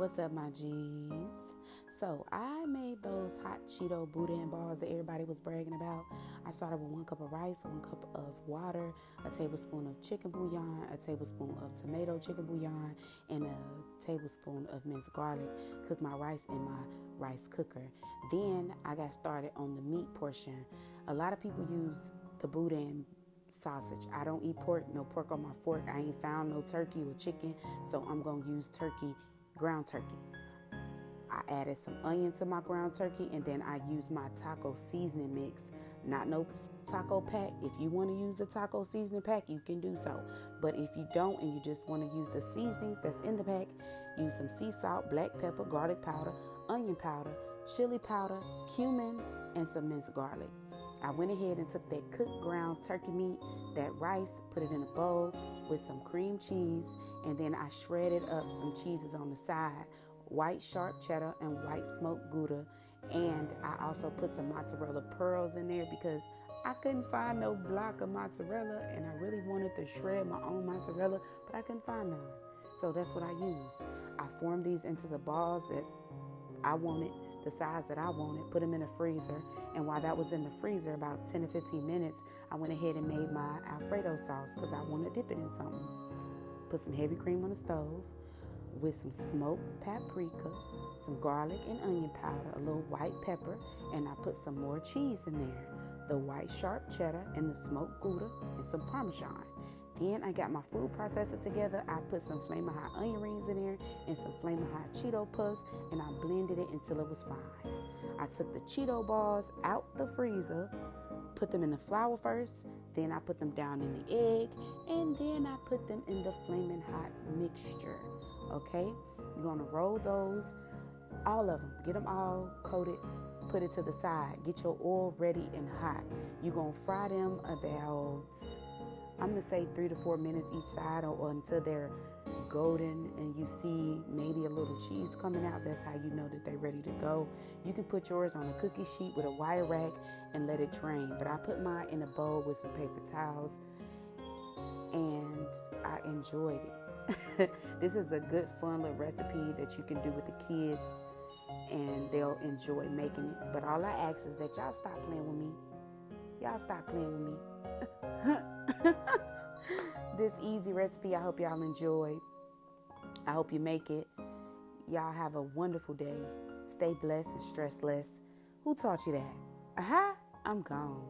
What's up, my G's? So I made those hot Cheeto boudin balls that everybody was bragging about. I started with 1 cup of rice, 1 cup of water, a tablespoon of chicken bouillon, a tablespoon of tomato chicken bouillon, and a tablespoon of minced garlic. Cook my rice in my rice cooker. Then I got started on the meat portion. A lot of people use the boudin sausage. I don't eat pork, no pork on my fork. I ain't found no turkey or chicken, so I'm gonna use turkey, ground turkey. I added some onion to my ground turkey, and then I used my taco seasoning mix. Not no taco pack. If you want to use the taco seasoning pack, you can do so. But if you don't and you just want to use the seasonings that's in the pack, use some sea salt, black pepper, garlic powder, onion powder, chili powder, cumin, and some minced garlic. I went ahead and took that cooked ground turkey meat, that rice, put it in a bowl with some cream cheese, and then I shredded up some cheeses on the side, white sharp cheddar and white smoked Gouda, and I also put some mozzarella pearls in there because I couldn't find no block of mozzarella, and I really wanted to shred my own mozzarella, but I couldn't find none. So that's what I used. I formed these into the balls that I wanted, the size that I wanted, put them in the freezer, and while that was in the freezer, about 10 to 15 minutes, I went ahead and made my Alfredo sauce because I want to dip it in something. Put some heavy cream on the stove with some smoked paprika, some garlic and onion powder, a little white pepper, and I put some more cheese in there, the white sharp cheddar and the smoked Gouda and some Parmesan. Then I got my food processor together. I put some flaming hot onion rings in there and some flaming hot Cheeto puffs, and I blended it until it was fine. I took the Cheeto balls out the freezer, put them in the flour first, then I put them down in the egg, and then I put them in the flaming hot mixture. Okay? You're gonna roll those, all of them, get them all coated, put it to the side, get your oil ready and hot. You're gonna fry them about, I'm going to say 3 to 4 minutes each side or until they're golden and you see maybe a little cheese coming out. That's how you know that they're ready to go. You can put yours on a cookie sheet with a wire rack and let it drain. But I put mine in a bowl with some paper towels and I enjoyed it. This is a good, fun little recipe that you can do with the kids and they'll enjoy making it. But all I ask is that y'all stop playing with me. Y'all stop playing with me. This easy recipe, I hope y'all enjoy. I hope you make it. Y'all have a wonderful day. Stay blessed and stress less. Who taught you that? I'm gone.